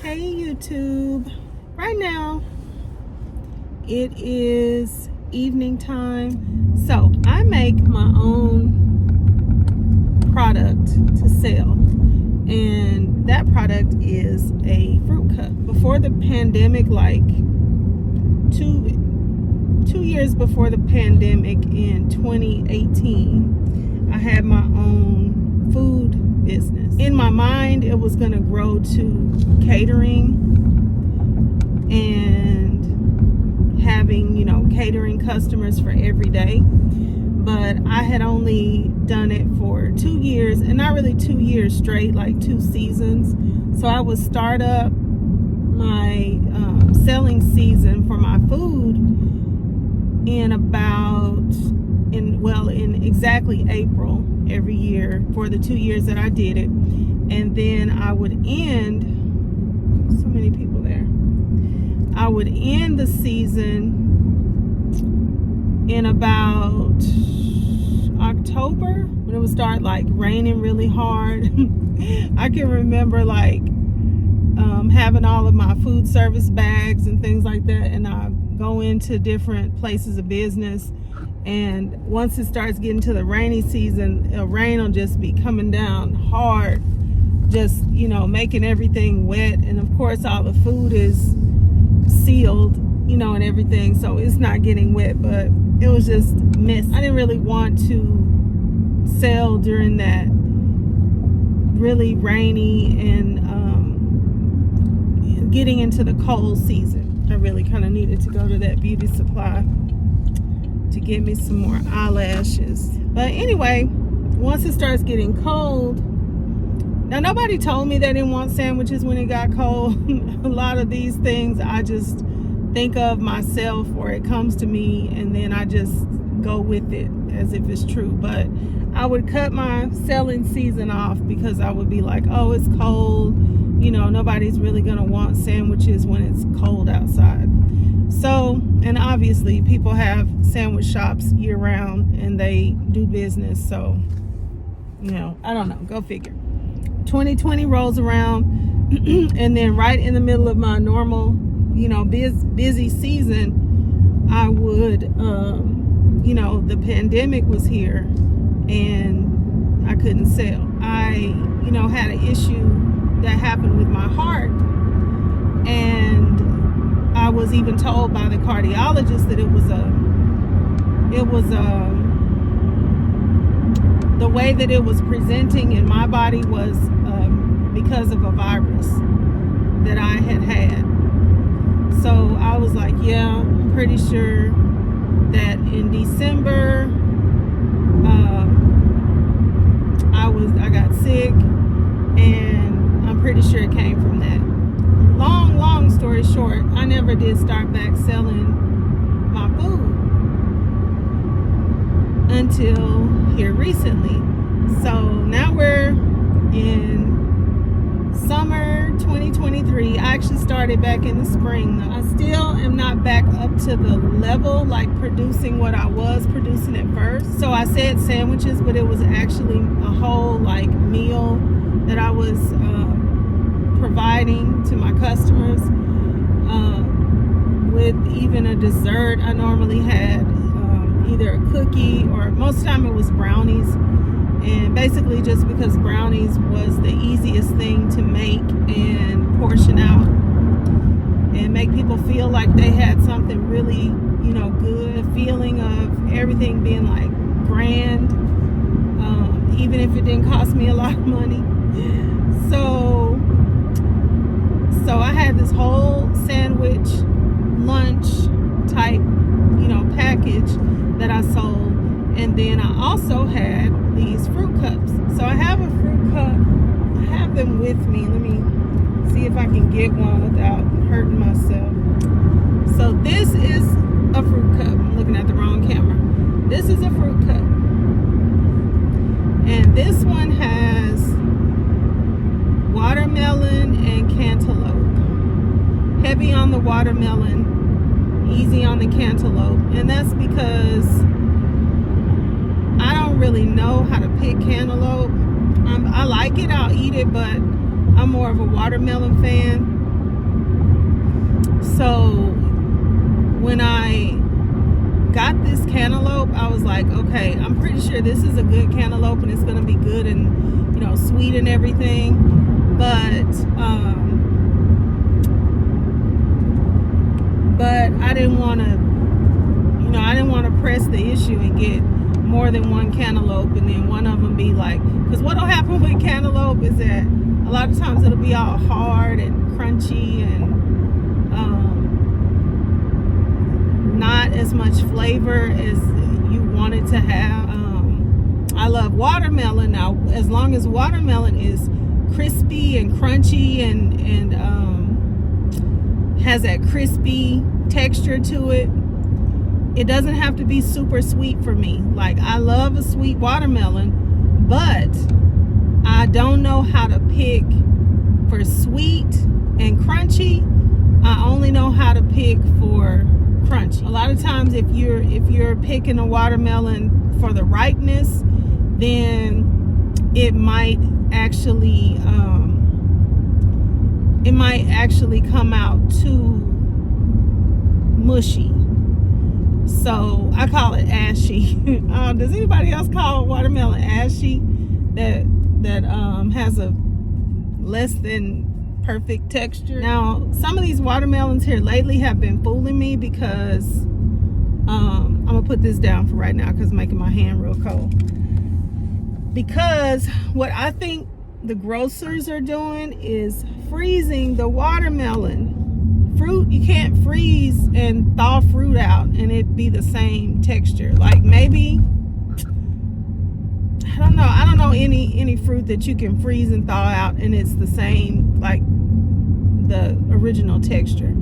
Hey YouTube. Right now it is evening time, so I make my own product to sell, and that product is a fruit cup. Before the pandemic, like two years before the pandemic, in 2018, I had my own food business. In my mind, it was going to grow to catering and having, catering customers for every day. But I had only done it for 2 years, and not really 2 years straight, like 2 seasons. So I would start up my selling season for my food in exactly April every year for the 2 years that I did it. And then I would end, so many people there, I would end the season in about October, when it would start like raining really hard. I can remember having all of my food service bags and things like that, and I go into different places of business, and once it starts getting to the rainy season, rain will just be coming down hard, just making everything wet. And of course all the food is sealed, and everything, so it's not getting wet, but it was just messy. I didn't really want to sell during that really rainy and getting into the cold season. I really kind of needed to go to that beauty supply to get me some more eyelashes. But anyway, once it starts getting cold, now nobody told me they didn't want sandwiches when it got cold. A lot of these things I just think of myself, or it comes to me, and then I just go with it as if it's true. But I would cut my selling season off because I would be like, oh, it's cold, nobody's really gonna want sandwiches when it's cold outside. So, and obviously people have sandwich shops year round and they do business, so I don't know, go figure. 2020 rolls around and then right in the middle of my normal busy season, I would the pandemic was here and I couldn't sell. I had an issue that happened with my heart, and I was even told by the cardiologist that it was the way that it was presenting in my body was because of a virus that I had. So I was like, yeah, I'm pretty sure that in December I got sick, and I'm pretty sure it came from that. Long story short, I never did start back selling my food until here recently. So now we're in summer 2023. I actually started back in the spring though. I still am not back up to the level like producing what I was producing at first. So I said sandwiches, but it was actually a whole meal that I was providing to my customers, with even a dessert. I normally had either a cookie, or most of the time it was brownies. And basically just because brownies was the easiest thing to make and portion out and make people feel like they had something really, good. The feeling of everything being like grand, even if it didn't cost me a lot of money. So I had this whole sandwich lunch type, package that I sold. And then I also had these fruit cups. So I have a fruit cup. I have them with me. Let me see if I can get one without hurting myself. So this is a fruit cup. I'm looking at the wrong camera. This is a fruit cup. And this one has watermelon and cantaloupe. Heavy on the watermelon, easy on the cantaloupe. And that's because I don't really know how to pick cantaloupe. I like it, I'll eat it, but I'm more of a watermelon fan. So when I got this cantaloupe, I was like, okay, I'm pretty sure this is a good cantaloupe and it's gonna be good and, you know, sweet and everything. But I didn't want to, you know, I didn't want to press the issue and get more than one cantaloupe and then one of them be like, because what'll happen with cantaloupe is that a lot of times it'll be all hard and crunchy and not as much flavor as you want it to have. I love watermelon. Now, as long as watermelon is crispy and crunchy and has that crispy texture to it, it doesn't have to be super sweet for me. Like, I love a sweet watermelon, but I don't know how to pick for sweet and crunchy. I only know how to pick for crunchy. A lot of times if you're picking a watermelon for the ripeness, then it might actually come out too mushy. So I call it ashy. Does anybody else call watermelon ashy? That has a less than perfect texture. Now, some of these watermelons here lately have been fooling me because I'm gonna put this down for right now because it's making my hand real cold. Because what I think the grocers are doing is freezing the watermelon. Fruit, you can't freeze and thaw fruit out and it be the same texture. Like, maybe, I don't know any fruit that you can freeze and thaw out and it's the same, like the original texture.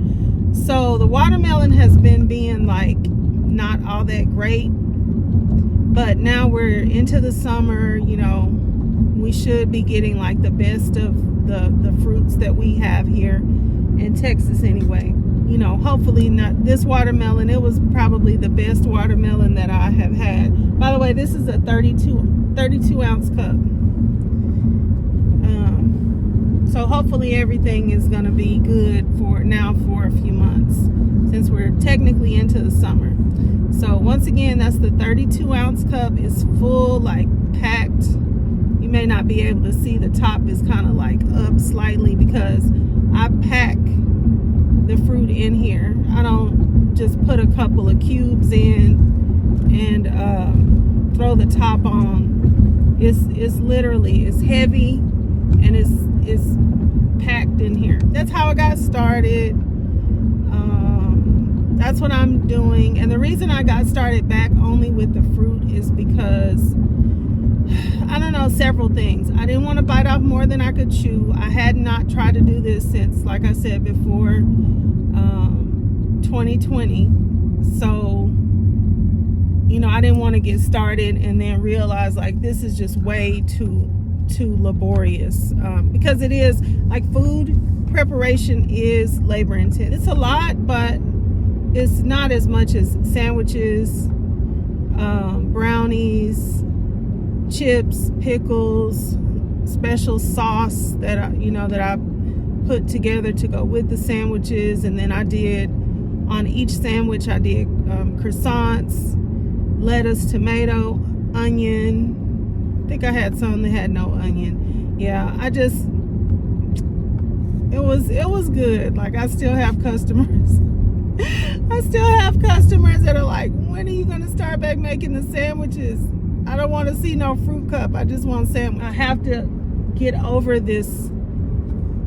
So the watermelon has been being like not all that great, but now we're into the summer, you know, we should be getting like the best of the fruits that we have here in Texas anyway. You know, hopefully not this watermelon. It was probably the best watermelon that I have had. By the way, this is a 32 ounce cup. So hopefully everything is going to be good for a few months since we're technically into the summer. So once again, that's the 32 ounce cup. It's full, like packed. You may not be able to see, the top is kind of like up slightly because I pack the fruit in here. I don't just put a couple of cubes in and throw the top on. It's literally, it's heavy and it's packed in here. That's how I got started. That's what I'm doing. And the reason I got started back only with the fruit is because, I don't know, several things. I didn't want to bite off more than I could chew. I had not tried to do this since, like I said before, 2020. So, you know, I didn't want to get started and then realize like this is just way too laborious, because it is, like, food preparation is labor intensive. It's a lot, but it's not as much as sandwiches, brownies, chips, pickles, special sauce that I put together to go with the sandwiches. And then I did, on each sandwich, I did croissants, lettuce, tomato, onion. I think I had some that had no onion. Yeah, it was good. Like, I still have customers. I still have customers that are like, when are you gonna start back making the sandwiches? I don't want to see no fruit cup. I just want a sandwich. I have to get over this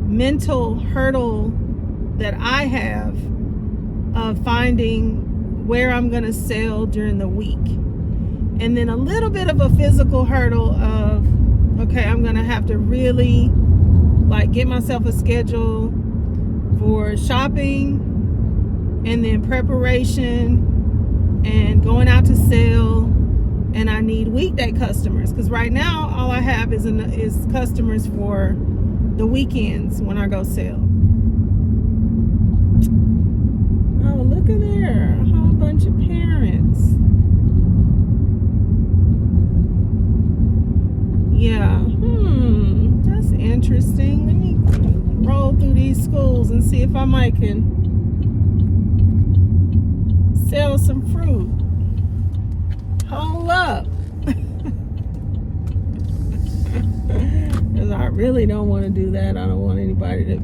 mental hurdle that I have of finding where I'm gonna sell during the week. And then a little bit of a physical hurdle of, okay, I'm gonna have to really like get myself a schedule for shopping and then preparation and going out to sell. And I need weekday customers, because right now all I have is customers for the weekends when I go sell. Oh, look at there, a whole bunch of parents. Yeah, that's interesting. Let me roll through these schools and see if I might can sell some fruit. Hold up. Because I really don't want to do that. I don't want anybody to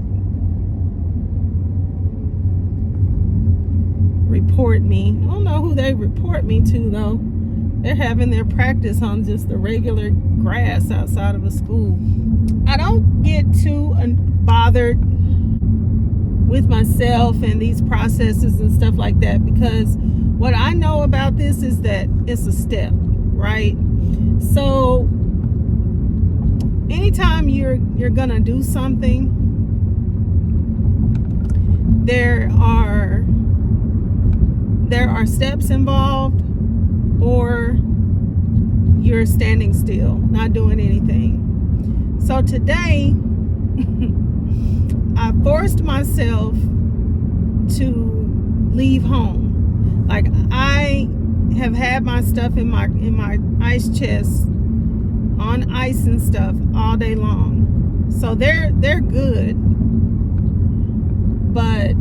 report me. I don't know who they report me to, though. They're having their practice on just the regular grass outside of a school. I don't get too bothered with myself and these processes and stuff like that, because what I know about this is that it's a step, right? So anytime you're gonna do something, there are steps involved, or you're standing still, not doing anything. So today, I forced myself to leave home. Like, I have had my stuff in my ice chest on ice and stuff all day long. So they're good. But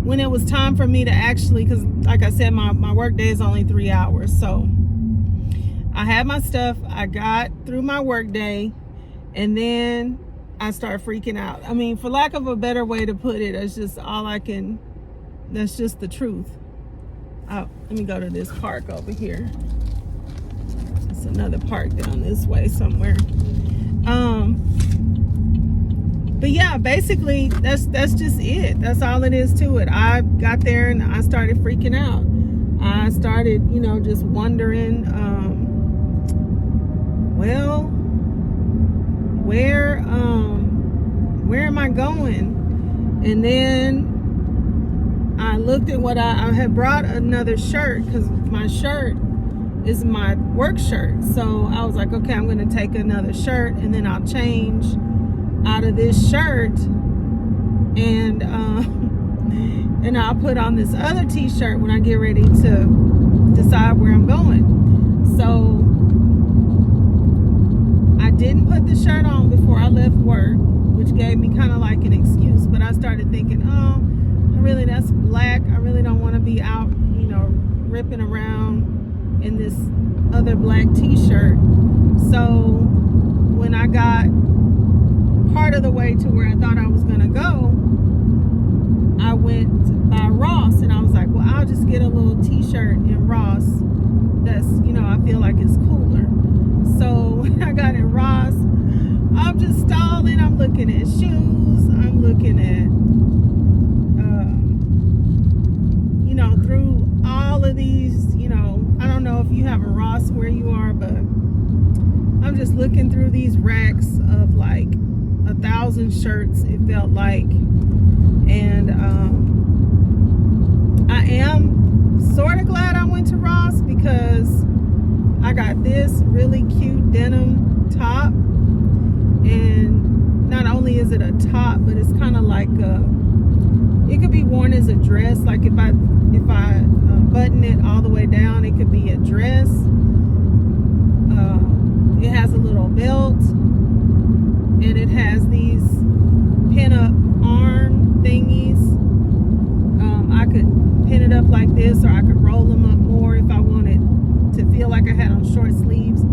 when it was time for me to actually, because like I said, my work day is only 3 hours. So I had my stuff, I got through my work day, and then I started freaking out. I mean, for lack of a better way to put it, it's just that's just the truth. Let me go to this park over here. It's another park down this way somewhere. But yeah, basically that's just it. That's all it is to it. I got there and I started freaking out. I started, just wondering, well, where am I going? And then I looked at what I had brought another shirt, because my shirt is my work shirt. So I was like, okay, I'm going to take another shirt, and then I'll change out of this shirt, and I'll put on this other t-shirt when I get ready to decide where I'm going. So I didn't put the shirt on before I left work, which gave me kind of like an excuse. But I started thinking, that's black. I really don't want to be out, ripping around in this other black t-shirt. So when I got part of the way to where I thought I was going to go, I went by Ross, and I was like, well, I'll just get a little t-shirt in Ross that's, I feel like it's cooler. So when I got in Ross, I'm just stalling. I'm looking at shoes. I'm looking at, through all of these, I don't know if you have a Ross where you are, but I'm just looking through these racks of like 1,000 shirts, it felt like. And I am sort of glad I went to Ross, because I got this really cute denim top, and not only is it a top, but it's kind of like it could be worn as a dress. Like if I button it all the way down, it could be a dress. It has a little belt, and it has these pin-up arm thingies. I could pin it up like this, or I could roll them up more if I wanted to feel like I had on short sleeves.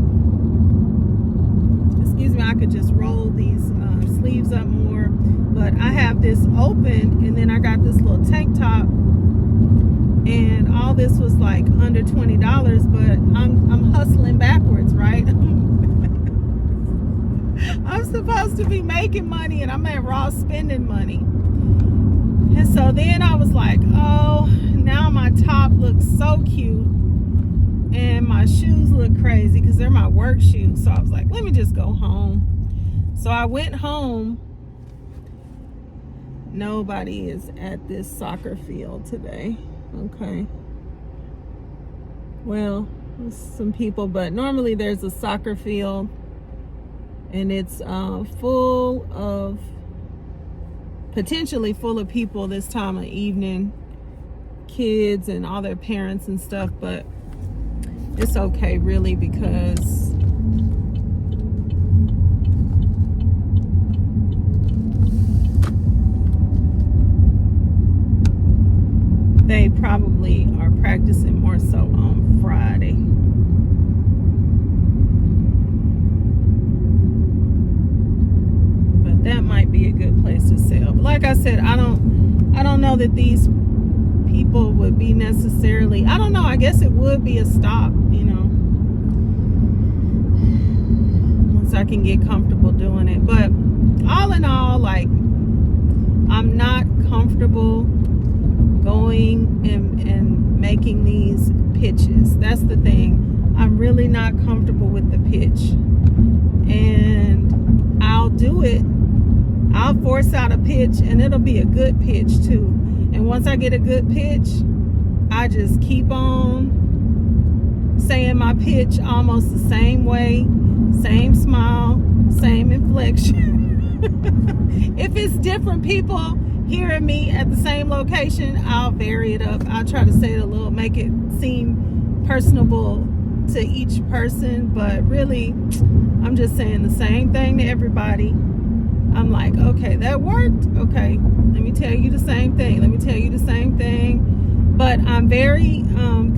Excuse me, I could just roll these sleeves up more. But I have this open, and then I got this little tank top, and all this was like under $20, but I'm hustling backwards, right? I'm supposed to be making money, and I'm at Ross spending money. And so then I was like, oh, now my top looks so cute, and my shoes look crazy because they're my work shoes. So I was like, let me just go home. So I went home. Nobody is at this soccer field today. Okay. Well, some people, but normally there's a soccer field, and it's potentially full of people this time of evening, kids and all their parents and stuff. But it's okay, really, because they probably are practicing more so on Friday. But that might be a good place to sell. But like I said, I don't know that these people would be necessarily, I don't know, I guess it would be a stop, once I can get comfortable doing it. But all in all, like, I'm not comfortable going and making these pitches. That's the thing. I'm really not comfortable with the pitch. And I'll do it. I'll force out a pitch, and it'll be a good pitch too. And once I get a good pitch, I just keep on saying my pitch almost the same way, same smile, same inflection. If it's different people hearing me at the same location, I'll vary it up. I'll try to say it a little, make it seem personable to each person. But really, I'm just saying the same thing to everybody. I'm like, okay, that worked. Okay, let me tell you the same thing. Let me tell you the same thing. But I'm very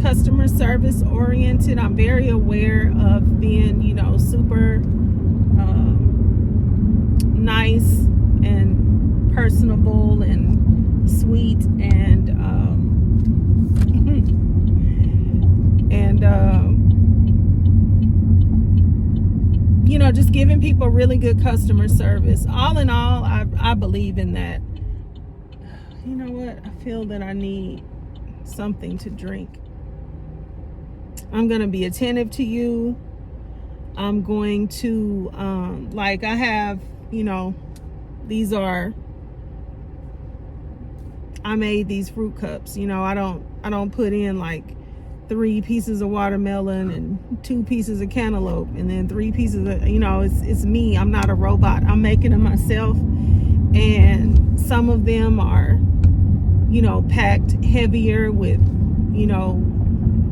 customer service oriented. I'm very aware of being, super nice and personable and sweet and just giving people really good customer service. All in all, I believe in that. You know what? I feel that I need something to drink. I'm going to be attentive to you. I'm going to, like I have, these are, I made these fruit cups. I don't put in like 3 pieces of watermelon and 2 pieces of cantaloupe and then 3 pieces of, it's me. I'm not a robot. I'm making them myself. And some of them are, packed heavier with,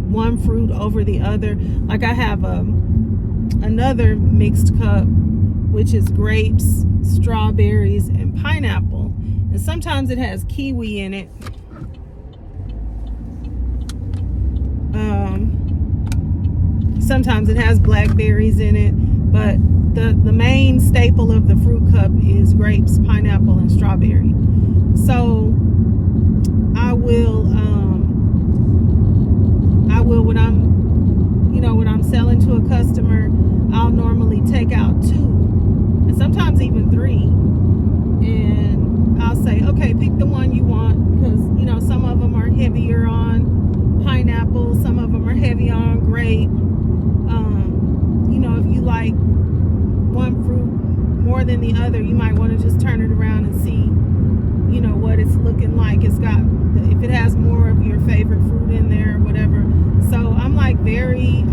one fruit over the other. Like I have another mixed cup, which is grapes, strawberries, and pineapple. And sometimes it has kiwi in it. Sometimes it has blackberries in it, but the main staple of the fruit cup is grapes, pineapple, and strawberry. So I will when I'm selling to a customer, I'll normally take out 2 and sometimes even 3, and I'll say, okay, pick the one you want, because some of them are heavier on pineapple, some of them are heavy on grape. If you like one fruit more than the other, you might want to just turn it around and see what it's looking like. It's got, if it has more of your favorite fruit in there or whatever. So I'm like very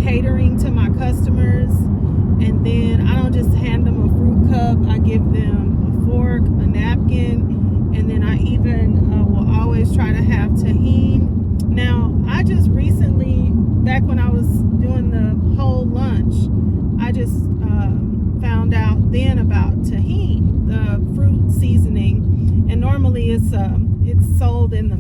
catering to my customers, and then I don't just hand them a fruit cup. I give them a fork, a napkin, and then I even will always try to have tahini. Now, I just recently, back when I was doing the whole lunch, I just found out then about tahini, the fruit seasoning, and normally it's sold in the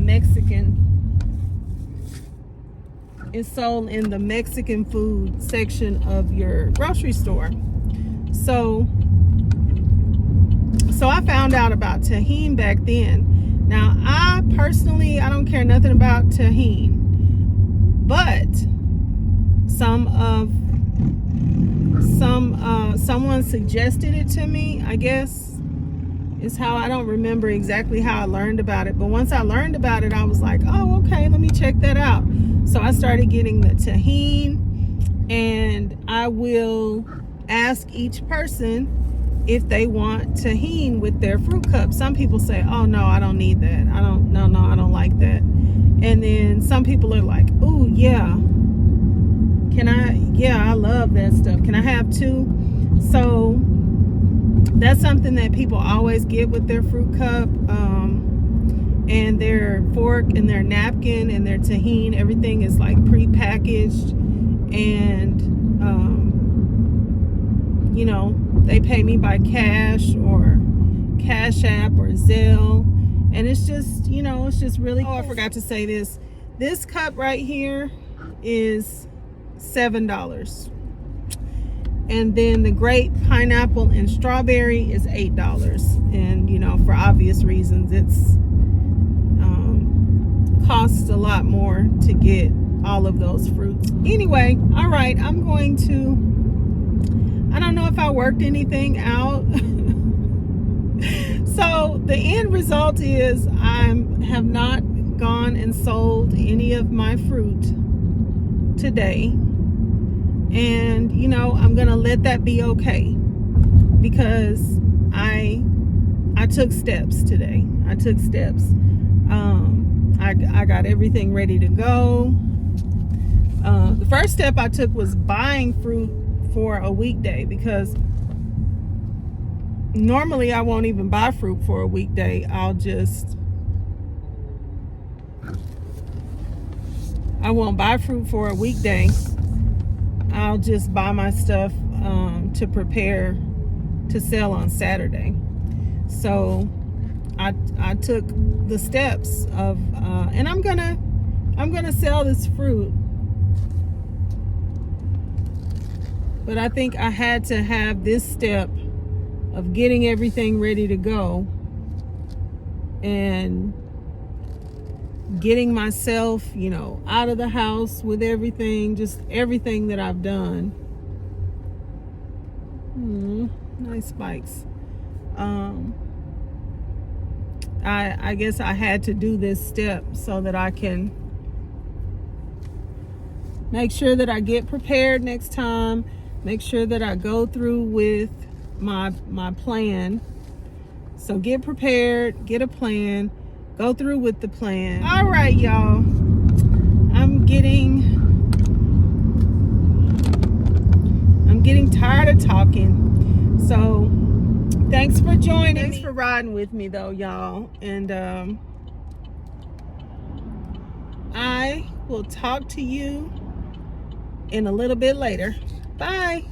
Mexican food section of your grocery store. So I found out about tahini back then. Now, I personally, I don't care nothing about tahini, but someone suggested it to me, I guess. Is how, I don't remember exactly how I learned about it, but once I learned about it, I was like, oh, okay, let me check that out. So I started getting the tahini, and I will ask each person if they want tahini with their fruit cup. Some people say, oh no, I don't need that. I don't like that. And then some people are like, oh yeah, I love that stuff. Can I have 2? So that's something that people always get with their fruit cup, and their fork and their napkin and their tahini. Everything is like pre-packaged, and they pay me by cash or Cash App or Zelle, And it's just, you know, it's just really cool. I forgot to say this. This cup right here is $7. And then the grape, pineapple, and strawberry is $8. And, you know, for obvious reasons, it's costs a lot more to get all of those fruits. Anyway, all right, I'm going to, I don't know if I worked anything out. So the end result is I have not gone and sold any of my fruit today. And, you know, I'm going to let that be okay, because I took steps today. I took steps. I got everything ready to go. The first step I took was buying fruit for a weekday, because normally I won't even buy fruit for a weekday. I won't buy fruit for a weekday. I'll just buy my stuff to prepare to sell on Saturday. So I took the steps of and I'm gonna sell this fruit, but I think I had to have this step of getting everything ready to go and getting myself, you know, out of the house with everything, just everything that I've done. Nice spikes. I guess I had to do this step so that I can make sure that I get prepared next time, make sure that I go through with my plan. So get prepared, get a plan, go through with the plan. All right, y'all. I'm getting tired of talking. So thanks for joining. Thanks for riding with me though, y'all. And I will talk to you in a little bit later. Bye.